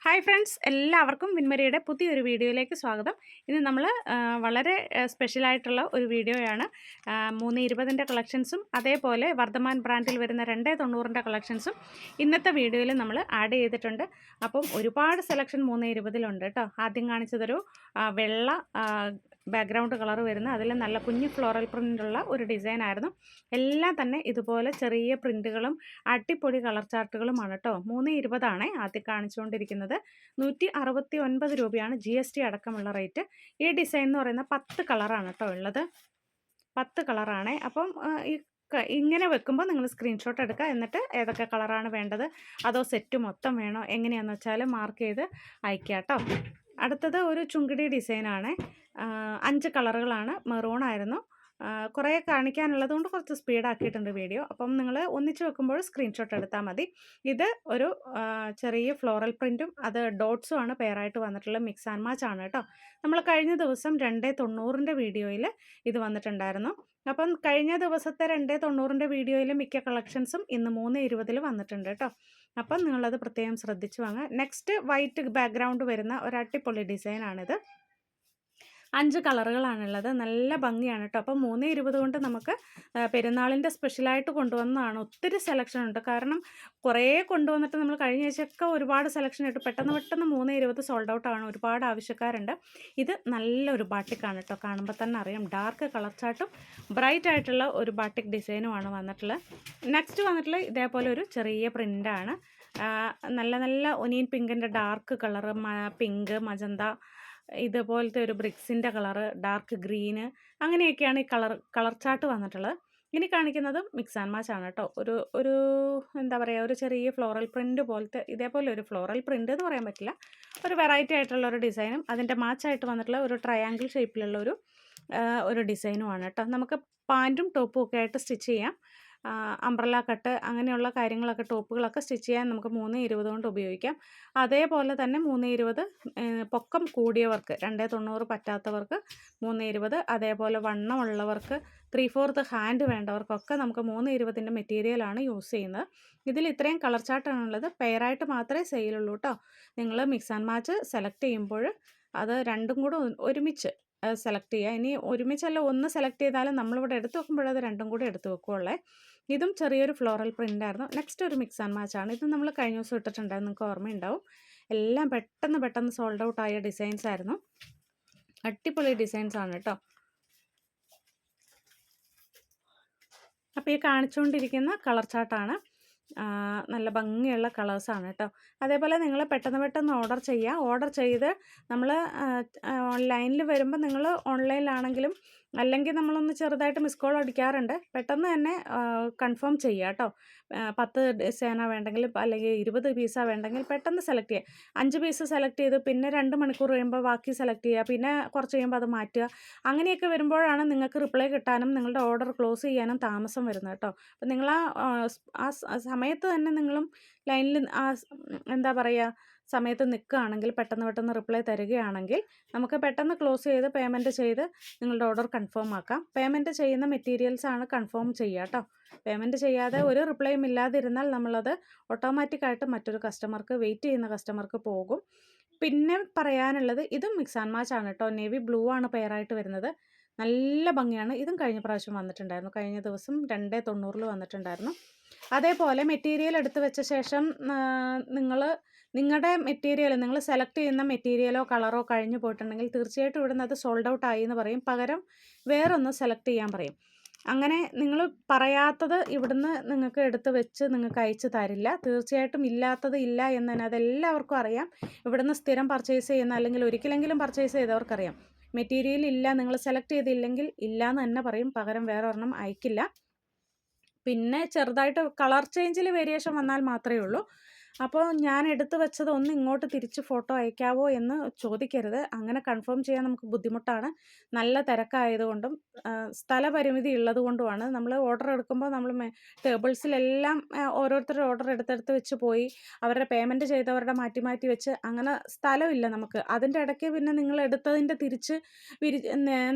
Hi friends, എല്ലാവർക്കും വിൻമരിയുടെ പുതിയൊരു വീഡിയോയിലേക്ക് സ്വാഗതം. ഇന്ന് നമ്മൾ വളരെ സ്പെഷ്യലായിട്ടുള്ള ഒരു വീഡിയോയാണ്. 320ൻ്റെ കളക്ഷൻസും അതേപോലെ വർദ്ധമാൻ ബ്രാൻഡിൽ വരുന്ന 290ൻ്റെ കളക്ഷൻസും ഇന്നത്തെ വീഡിയോയിൽ നമ്മൾ ആഡ് ചെയ്തിട്ടുണ്ട്. അപ്പം ഒരുപാട് സെലക്ഷൻ 320ലുണ്ട് കേട്ടോ. ആദ്യം കാണിച്ചതൊരു വെള്ള ബാക്ക്ഗ്രൗണ്ട് കളർ വരുന്ന അതിൽ നല്ല കുഞ്ഞു ഫ്ലോറൽ പ്രിൻ്റുള്ള ഒരു ഡിസൈൻ ആയിരുന്നു. എല്ലാം തന്നെ ഇതുപോലെ ചെറിയ പ്രിൻറ്റുകളും അടിപൊളി കളർ ചാർട്ടുകളുമാണ് കേട്ടോ. 320 ആദ്യം കാണിച്ചുകൊണ്ടിരിക്കുന്നത്. 169 രൂപയാണ് GST അടക്കമുള്ള റേറ്റ്. ഈ ഡിസൈൻ എന്ന് പറയുന്ന 10 കളറാണ് കേട്ടോ ഉള്ളത്. 10 കളറാണ്. അപ്പം ഇങ്ങനെ വെക്കുമ്പോൾ നിങ്ങൾ സ്ക്രീൻഷോട്ട് എടുക്കുക. എന്നിട്ട് ഏതൊക്കെ കളറാണ് വേണ്ടത്, അതോ സെറ്റ് മൊത്തം വേണോ, എങ്ങനെയാണെന്ന് വെച്ചാൽ മാർക്ക് ചെയ്ത് അയക്കുക കേട്ടോ. അടുത്തത് ഒരു ചുങ്കിടി ഡിസൈനാണ്. 5 കളറുകളാണ്. മെറൂൺ ആയിരുന്നു. കുറേ കാണിക്കാനുള്ളത് കൊണ്ട് കുറച്ച് സ്പീഡാക്കിയിട്ടുണ്ട് വീഡിയോ. അപ്പം നിങ്ങൾ ഒന്നിച്ച് വെക്കുമ്പോൾ സ്ക്രീൻഷോട്ട് എടുത്താൽ മതി. ഇത് ഒരു ചെറിയ ഫ്ലോറൽ പ്രിൻറ്റും അത് ഡോട്ട്സും ആണ് പെയറായിട്ട് വന്നിട്ടുള്ള മിക്സ് ആൻഡ് മാച്ച് ആണ് കേട്ടോ. നമ്മൾ കഴിഞ്ഞ ദിവസം 290ൻ്റെ വീഡിയോയിൽ ഇത് വന്നിട്ടുണ്ടായിരുന്നു. അപ്പം കഴിഞ്ഞ ദിവസത്തെ 290ൻ്റെ വീഡിയോയിൽ മിക്ക കളക്ഷൻസും ഇന്ന് 320 വന്നിട്ടുണ്ട് കേട്ടോ. അപ്പം നിങ്ങളത് പ്രത്യേകം ശ്രദ്ധിച്ച് വാങ്ങുക. നെക്സ്റ്റ് വൈറ്റ് ബാക്ക്ഗ്രൗണ്ട് വരുന്ന ഒരു അടിപൊളി ഡിസൈനാണിത്. 5 കളറുകളാണുള്ളത്. നല്ല ഭംഗിയാണ് കേട്ടോ. അപ്പം 320 കൊണ്ട് നമുക്ക് പെരുന്നാളിൻ്റെ സ്പെഷ്യലായിട്ട് കൊണ്ടുവന്നതാണ്. ഒത്തിരി സെലക്ഷൻ ഉണ്ട്. കാരണം കുറേ കൊണ്ടുവന്നിട്ട് നമ്മൾ കഴിഞ്ഞ ആഴ്ചയൊക്കെ ഒരുപാട് സെലക്ഷൻ ഇട്ട് പെട്ടെന്ന് 320 സോൾഡ് ഔട്ട് ആണ്. ഒരുപാട് ആവശ്യക്കാരുണ്ട്. ഇത് നല്ലൊരു ബാട്ടിക്കാണ് കേട്ടോ. കാണുമ്പോൾ തന്നെ അറിയാം. ഡാർക്ക് കളർ ചാർട്ടും ബ്രൈറ്റ് ആയിട്ടുള്ള ഒരു ബാട്ടിക് ഡിസൈനുമാണ് വന്നിട്ടുള്ളത്. നെക്സ്റ്റ് വന്നിട്ടുള്ള ഇതേപോലെ ഒരു ചെറിയ പ്രിൻ്റാണ്. നല്ല നല്ല ഒനിയൻ പിങ്കിൻ്റെ ഡാർക്ക് കളറ്, പിങ്ക്, മജന്ത, ഇതുപോലത്തെ ഒരു ബ്രിക്സിൻ്റെ കളറ്, ഡാർക്ക് ഗ്രീന്, അങ്ങനെയൊക്കെയാണ് ഈ കളർ ചാർട്ട് വന്നിട്ടുള്ളത്. ഇനി കാണിക്കുന്നത് മിക്സ് ആൻഡ് മാച്ച് ആണ് കേട്ടോ. ഒരു എന്താ പറയുക, ഒരു ചെറിയ ഫ്ലോറൽ പ്രിൻ്റ് പോലത്തെ, ഇതേപോലെ ഒരു ഫ്ലോറൽ പ്രിൻ്റ് എന്ന് പറയാൻ പറ്റില്ല, ഒരു വെറൈറ്റി ആയിട്ടുള്ള ഒരു ഡിസൈനും അതിൻ്റെ മാച്ചായിട്ട് വന്നിട്ടുള്ള ഒരു ട്രയാങ്കിൾ ഷേപ്പിലുള്ള ഒരു ഡിസൈനുമാണ് കേട്ടോ. നമുക്ക് പാൻറ്റും ടോപ്പും ഒക്കെ ആയിട്ട് സ്റ്റിച്ച് ചെയ്യാം. അംബ്രല്ല കട്ട് അങ്ങനെയുള്ള കാര്യങ്ങളൊക്കെ, ടോപ്പുകളൊക്കെ സ്റ്റിച്ച് ചെയ്യാൻ നമുക്ക് 320 കൊണ്ട് ഉപയോഗിക്കാം. അതേപോലെ തന്നെ 320 പൊക്കം കൂടിയവർക്ക്, 290 പറ്റാത്തവർക്ക് 320, അതേപോലെ വണ്ണമുള്ളവർക്ക് 3/4 ഹാൻഡ് വേണ്ടവർക്കൊക്കെ നമുക്ക് 320ൻ്റെ മെറ്റീരിയലാണ് യൂസ് ചെയ്യുന്നത്. ഇതിൽ ഇത്രയും കളർ ചാർട്ടാണുള്ളത്. പെയറായിട്ട് മാത്രമേ സെയിലുള്ളൂ കേട്ടോ. നിങ്ങൾ മിക്സ് ആൻഡ് മാച്ച് സെലക്ട് ചെയ്യുമ്പോൾ അത് രണ്ടും കൂടെ ഒരുമിച്ച് സെലക്ട് ചെയ്യുക. ഇനി ഒരുമിച്ചല്ല, ഒന്ന് സെലക്ട് ചെയ്താലും നമ്മളിവിടെ എടുത്ത് വെക്കുമ്പോഴത് രണ്ടും കൂടെ എടുത്ത് വെക്കുള്ളേ. ഇതും ചെറിയൊരു ഫ്ലോറൽ പ്രിൻ്റായിരുന്നു. നെക്സ്റ്റ് ഒരു മിക്സ് ആൻഡ് മാച്ച് ആണ്. ഇത് നമ്മൾ കഴിഞ്ഞ ദിവസം ഇട്ടിട്ടുണ്ടായിരുന്നു, നിങ്ങൾക്ക് ഓർമ്മയുണ്ടാവും. എല്ലാം പെട്ടെന്ന് സോൾഡ് ഔട്ട് ആയ ഡിസൈൻസ് ആയിരുന്നു. അടിപൊളി ഡിസൈൻസ് ആണ് കേട്ടോ. അപ്പോൾ ഈ കാണിച്ചുകൊണ്ടിരിക്കുന്ന കളർ ചാർട്ടാണ്. നല്ല ഭംഗിയുള്ള കളേഴ്സാണ് കേട്ടോ. അതേപോലെ നിങ്ങൾ പെട്ടെന്ന് ഓർഡർ ചെയ്യുക. ഓർഡർ ചെയ്ത് നമ്മൾ ഓൺലൈനിൽ വരുമ്പോൾ, നിങ്ങൾ ഓൺലൈനിലാണെങ്കിലും അല്ലെങ്കിൽ നമ്മളൊന്ന് ചെറുതായിട്ട് മിസ് കോൾ അടിക്കാറുണ്ട്. പെട്ടെന്ന് തന്നെ കൺഫേം ചെയ്യുക കേട്ടോ. 10 ഡിസൈനാണ് വേണ്ടെങ്കിൽ, അല്ലെങ്കിൽ 20 പീസാണ് വേണ്ടെങ്കിൽ പെട്ടെന്ന് സെലക്ട് ചെയ്യുക. 5 പീസ് സെലക്ട് ചെയ്ത് പിന്നെ 2 മണിക്കൂർ കഴിയുമ്പോൾ ബാക്കി സെലക്ട് ചെയ്യുക, പിന്നെ കുറച്ച് കഴിയുമ്പോൾ അത് മാറ്റുക. അങ്ങനെയൊക്കെ വരുമ്പോഴാണ് നിങ്ങൾക്ക് റിപ്ലൈ കിട്ടാനും നിങ്ങളുടെ ഓർഡർ ക്ലോസ് ചെയ്യാനും താമസം വരുന്നത് കേട്ടോ. അപ്പം നിങ്ങൾ ആ സമയത്ത് തന്നെ നിങ്ങളും ലൈനിൽ എന്താ പറയുക, സമയത്ത് നിൽക്കുകയാണെങ്കിൽ, പെട്ടെന്ന് റിപ്ലൈ തരികയാണെങ്കിൽ നമുക്ക് പെട്ടെന്ന് ക്ലോസ് ചെയ്ത് പേയ്മെൻറ്റ് ചെയ്ത് നിങ്ങളുടെ ഓർഡർ കൺഫേം ആക്കാം. പേയ്മെൻറ്റ് ചെയ്യുന്ന മെറ്റീരിയൽസാണ് കൺഫേം ചെയ്യുക കേട്ടോ. പേയ്മെൻറ്റ് ചെയ്യാതെ ഒരു റിപ്ലൈയും ഇല്ലാതിരുന്നാൽ നമ്മളത് ഓട്ടോമാറ്റിക്കായിട്ട് മറ്റൊരു കസ്റ്റമർക്ക്, വെയിറ്റ് ചെയ്യുന്ന കസ്റ്റമർക്ക് പോകും. പിന്നെ പറയാനുള്ളത്, ഇതും മിക്സ് ആൻഡ് മാച്ച് ആണ് കേട്ടോ. നേവി ബ്ലൂ ആണ് പെയറായിട്ട് വരുന്നത്. നല്ല ഭംഗിയാണ്. ഇതും കഴിഞ്ഞ പ്രാവശ്യം വന്നിട്ടുണ്ടായിരുന്നു. കഴിഞ്ഞ ദിവസം 290 വന്നിട്ടുണ്ടായിരുന്നു. അതേപോലെ മെറ്റീരിയൽ എടുത്ത് വെച്ച ശേഷം നിങ്ങളുടെ മെറ്റീരിയൽ, നിങ്ങൾ സെലക്ട് ചെയ്യുന്ന മെറ്റീരിയലോ കളറോ കഴിഞ്ഞു പോയിട്ടുണ്ടെങ്കിൽ തീർച്ചയായിട്ടും ഇവിടുന്ന് അത് സോൾഡ് ഔട്ട് ആയി എന്ന് പറയും. പകരം വേറൊന്ന് സെലക്ട് ചെയ്യാൻ പറയും. അങ്ങനെ നിങ്ങൾ പറയാത്തത് ഇവിടുന്ന് നിങ്ങൾക്ക് എടുത്ത് വെച്ച് നിങ്ങൾക്ക് അയച്ചു തരില്ല. തീർച്ചയായിട്ടും ഇല്ലാത്തത് ഇല്ല എന്ന് തന്നെ അതെല്ലാവർക്കും അറിയാം. ഇവിടുന്ന് സ്ഥിരം പർച്ചേസ് ചെയ്യുന്ന, അല്ലെങ്കിൽ ഒരിക്കലെങ്കിലും പർച്ചേസ് ചെയ്തവർക്കറിയാം. മെറ്റീരിയൽ ഇല്ല, നിങ്ങൾ സെലക്ട് ചെയ്തില്ലെങ്കിൽ ഇല്ല എന്ന് തന്നെ പറയും. പകരം വേറെ ഒരെണ്ണം അയക്കില്ല. പിന്നെ ചെറുതായിട്ട് കളർ ചേഞ്ചിൽ വേരിയേഷൻ വന്നാൽ മാത്രമേ ഉള്ളൂ. അപ്പോൾ ഞാൻ എടുത്തു വെച്ചത് ഒന്ന് ഇങ്ങോട്ട് തിരിച്ച് ഫോട്ടോ അയക്കാവോ എന്ന് ചോദിക്കരുത്. അങ്ങനെ കൺഫേം ചെയ്യാൻ നമുക്ക് ബുദ്ധിമുട്ടാണ്. നല്ല തിരക്കായതുകൊണ്ടും സ്ഥലപരിമിതി ഉള്ളതുകൊണ്ടുമാണ്. നമ്മൾ ഓർഡർ എടുക്കുമ്പോൾ നമ്മൾ ടേബിൾസിലെല്ലാം ഓരോരുത്തരുടെ ഓർഡർ എടുത്തെടുത്ത് വെച്ച് പോയി അവരുടെ പേയ്മെൻറ്റ് ചെയ്തവരുടെ മാറ്റി വെച്ച് അങ്ങനെ സ്ഥലമില്ല നമുക്ക്. അതിൻ്റെ ഇടയ്ക്ക് പിന്നെ നിങ്ങൾ എടുത്തതിൻ്റെ തിരിച്ച്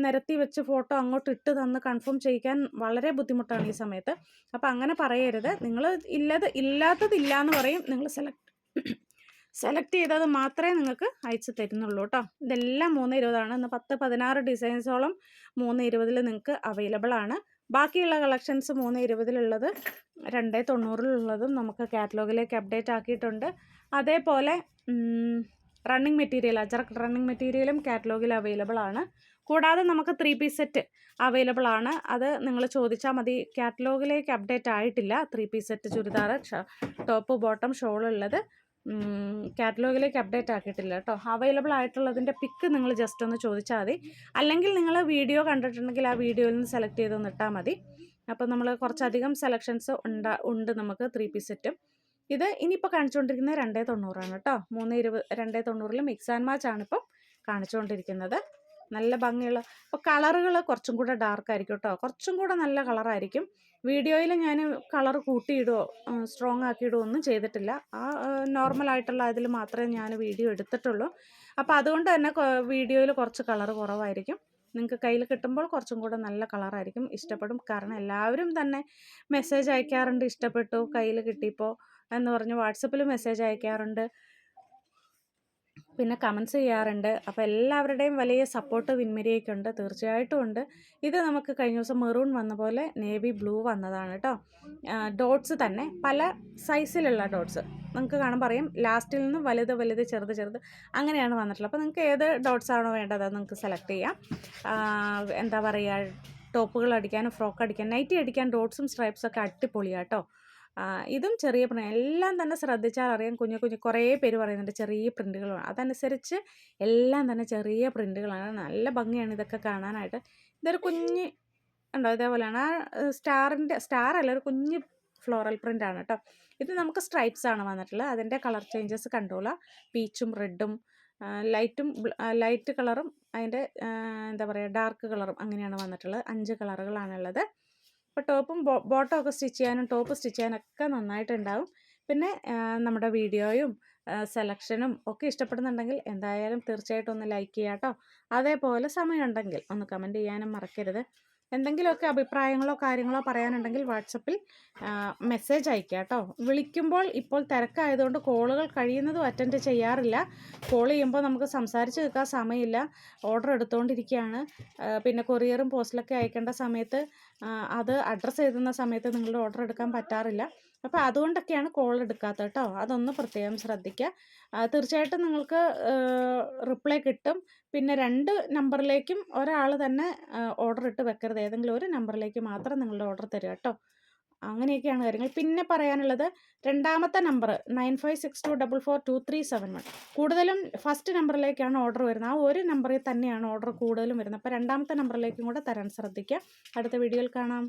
നിരത്തി വെച്ച് ഫോട്ടോ അങ്ങോട്ട് ഇട്ട് തന്ന് കൺഫേം ചെയ്യിക്കാൻ വളരെ ബുദ്ധിമുട്ടാണ് ഈ സമയത്ത്. അപ്പോൾ അങ്ങനെ പറയരുത്. നിങ്ങൾ ഇല്ലാത്തതില്ല എന്ന് പറയും. നിങ്ങൾ സെലക്ട് ചെയ്തത് മാത്രമേ നിങ്ങൾക്ക് അയച്ചു തരുന്നുള്ളൂ കേട്ടോ. ഇതെല്ലാം 320 ഇന്ന് 10-16 ഡിസൈൻസോളം 320 നിങ്ങൾക്ക് അവൈലബിൾ ആണ്. ബാക്കിയുള്ള കളക്ഷൻസ് 320 290 നമുക്ക് കാറ്റലോഗിലേക്ക് അപ്ഡേറ്റ് ആക്കിയിട്ടുണ്ട്. അതേപോലെ റണ്ണിങ് മെറ്റീരിയൽ, അജറക് റണ്ണിങ് മെറ്റീരിയലും കാറ്റലോഗിൽ അവൈലബിൾ ആണ്. കൂടാതെ നമുക്ക് 3 പീസ് സെറ്റ് അവൈലബിൾ ആണ്. അത് നിങ്ങൾ ചോദിച്ചാൽ മതി. കാറ്റലോഗിലേക്ക് അപ്ഡേറ്റ് ആയിട്ടില്ല. 3 piece set churidar, top bottom shawl ഉള്ളത് കാറ്റലോഗിലേക്ക് അപ്ഡേറ്റ് ആക്കിയിട്ടില്ല കേട്ടോ. അവൈലബിൾ ആയിട്ടുള്ളതിൻ്റെ പിക്ക് നിങ്ങൾ ജസ്റ്റ് ഒന്ന് ചോദിച്ചാൽ മതി. അല്ലെങ്കിൽ നിങ്ങൾ വീഡിയോ കണ്ടിട്ടുണ്ടെങ്കിൽ ആ വീഡിയോയിൽ നിന്ന് സെലക്ട് ചെയ്തൊന്ന് ഇട്ടാൽ മതി. അപ്പോൾ നമ്മൾ കുറച്ചധികം സെലക്ഷൻസ് ഉണ്ട് നമുക്ക് 3 പീസ് സെറ്റും. ഇത് ഇനിയിപ്പോൾ കാണിച്ചുകൊണ്ടിരിക്കുന്നത് 290 കേട്ടോ. 290 മിക്സ് ആൻഡ് മാച്ച് ആണ് ഇപ്പം കാണിച്ചുകൊണ്ടിരിക്കുന്നത്. നല്ല ഭംഗിയുള്ള, ഇപ്പോൾ കളറുകൾ കുറച്ചും കൂടെ ഡാർക്ക് ആയിരിക്കും കേട്ടോ. കുറച്ചും കൂടെ നല്ല കളറായിരിക്കും. വീഡിയോയിൽ ഞാൻ കളർ കൂട്ടിയിടുകയോ സ്ട്രോങ് ആക്കിയിടുകയോ ഒന്നും ചെയ്തിട്ടില്ല. ആ നോർമലായിട്ടുള്ള അതിൽ മാത്രമേ ഞാൻ വീഡിയോ എടുത്തിട്ടുള്ളൂ. അപ്പോൾ അതുകൊണ്ട് തന്നെ വീഡിയോയിൽ കുറച്ച് കളർ കുറവായിരിക്കും. നിങ്ങൾക്ക് കയ്യിൽ കിട്ടുമ്പോൾ കുറച്ചും കൂടെ നല്ല കളറായിരിക്കും, ഇഷ്ടപ്പെടും. കാരണം എല്ലാവരും തന്നെ മെസ്സേജ് അയക്കാറുണ്ട്, ഇഷ്ടപ്പെട്ടു, കയ്യിൽ കിട്ടിയപ്പോൾ എന്ന് പറഞ്ഞ് വാട്സപ്പിൽ മെസ്സേജ് അയക്കാറുണ്ട്, പിന്നെ കമൻസ് ചെയ്യാറുണ്ട്. അപ്പോൾ എല്ലാവരുടെയും വലിയ സപ്പോർട്ട് വിൻമരിയയ്ക്കുണ്ട്, തീർച്ചയായിട്ടും ഉണ്ട്. ഇത് നമുക്ക് കഴിഞ്ഞ ദിവസം മെറൂൺ വന്ന പോലെ നേവി ബ്ലൂ വന്നതാണ് കേട്ടോ. ഡോട്ട്സ് തന്നെ പല സൈസിലുള്ള ഡോട്ട്സ് നിങ്ങൾക്ക് കാണുമ്പോൾ അറിയാം. ലാസ്റ്റിൽ നിന്ന് വലുത് വലുത് ചെറുത് ചെറുത് അങ്ങനെയാണ് വന്നിട്ടുള്ളത്. അപ്പോൾ നിങ്ങൾക്ക് ഏത് ഡോട്ട്സ് ആണോ വേണ്ടത് അത് നിങ്ങൾക്ക് സെലക്ട് ചെയ്യാം. എന്താ പറയുക, ടോപ്പുകൾ അടിക്കാനും ഫ്രോക്ക് അടിക്കാൻ നൈറ്റി അടിക്കാൻ ഡോട്ട്സും സ്ട്രൈപ്സൊക്കെ അടിപൊളിയാണ് കേട്ടോ. ഇതും ചെറിയ പ്രിൻ്റ്, എല്ലാം തന്നെ ശ്രദ്ധിച്ചാൽ അറിയാം. കുഞ്ഞു കുഞ്ഞു കുറേ പേര് പറയുന്നുണ്ട് ചെറിയ പ്രിൻ്റുകളാണ്. അതനുസരിച്ച് എല്ലാം തന്നെ ചെറിയ പ്രിൻ്റുകളാണ്. നല്ല ഭംഗിയാണ് ഇതൊക്കെ കാണാനായിട്ട്. ഇതൊരു കുഞ്ഞ് ഉണ്ടോ, ഇതേപോലെയാണ്. ആ സ്റ്റാർ അല്ല, ഒരു കുഞ്ഞ് ഫ്ലോറൽ പ്രിൻ്റാണ് കേട്ടോ. ഇത് നമുക്ക് സ്ട്രൈപ്സ് ആണ് വന്നിട്ടുള്ളത്. അതിൻ്റെ കളർ ചേഞ്ചസ് കണ്ടോളാം. പീച്ചും റെഡും ലൈറ്റ് കളറും അതിൻ്റെ എന്താ പറയുക ഡാർക്ക് കളറും അങ്ങനെയാണ് വന്നിട്ടുള്ളത്. 5 കളറുകളാണുള്ളത്. അപ്പോൾ ടോപ്പും ബോട്ടം ഒക്കെ സ്റ്റിച്ച് ചെയ്യാനും ടോപ്പ് സ്റ്റിച്ച് ചെയ്യാനൊക്കെ നന്നായിട്ടുണ്ടാവും. പിന്നെ നമ്മുടെ വീഡിയോയും സെലക്ഷനും ഒക്കെ ഇഷ്ടപ്പെടുന്നുണ്ടെങ്കിൽ എന്തായാലും തീർച്ചയായിട്ടും ഒന്ന് ലൈക്ക് ചെയ്യാം കേട്ടോ. അതേപോലെ സമയമുണ്ടെങ്കിൽ ഒന്ന് കമൻറ്റ് ചെയ്യാനും മറക്കരുത്. എന്തെങ്കിലുമൊക്കെ അഭിപ്രായങ്ങളോ കാര്യങ്ങളോ പറയാനുണ്ടെങ്കിൽ വാട്സപ്പിൽ മെസ്സേജ് അയയ്ക്കുക കേട്ടോ. വിളിക്കുമ്പോൾ ഇപ്പോൾ തിരക്കായതുകൊണ്ട് കോളുകൾ കഴിയുന്നതും അറ്റൻഡ് ചെയ്യാറില്ല. കോൾ ചെയ്യുമ്പോൾ നമുക്ക് സംസാരിച്ച് നിൽക്കാൻ സമയമില്ല, ഓർഡർ എടുത്തുകൊണ്ടിരിക്കുകയാണ്. പിന്നെ കൊറിയറും പോസ്റ്റിലൊക്കെ അയക്കേണ്ട സമയത്ത് അത് അഡ്രസ്സ് എഴുതുന്ന സമയത്ത് നിങ്ങളുടെ ഓർഡർ എടുക്കാൻ പറ്റാറില്ല. അപ്പോൾ അതുകൊണ്ടൊക്കെയാണ് കോൾ എടുക്കാത്തത് കേട്ടോ. അതൊന്ന് പ്രത്യേകം ശ്രദ്ധിക്കുക. തീർച്ചയായിട്ടും നിങ്ങൾക്ക് റിപ്ലൈ കിട്ടും. പിന്നെ 2 നമ്പറിലേക്കും ഒരാൾ തന്നെ ഓർഡർ ഇട്ട് വെക്കരുത്. ഏതെങ്കിലും ഒരു നമ്പറിലേക്ക് മാത്രം നിങ്ങളുടെ ഓർഡർ തരിക കേട്ടോ. അങ്ങനെയൊക്കെയാണ് കാര്യങ്ങൾ. പിന്നെ പറയാനുള്ളത്, രണ്ടാമത്തെ നമ്പർ 9562442371 കൂടുതലും ഫസ്റ്റ് നമ്പറിലേക്കാണ് ഓർഡർ വരുന്നത്. ആ ഒരു നമ്പറിൽ തന്നെയാണ് ഓർഡർ കൂടുതലും വരുന്നത്. അപ്പോൾ രണ്ടാമത്തെ നമ്പറിലേക്കും കൂടെ തരാൻ ശ്രദ്ധിക്കുക. അടുത്ത വീഡിയോയിൽ കാണാം.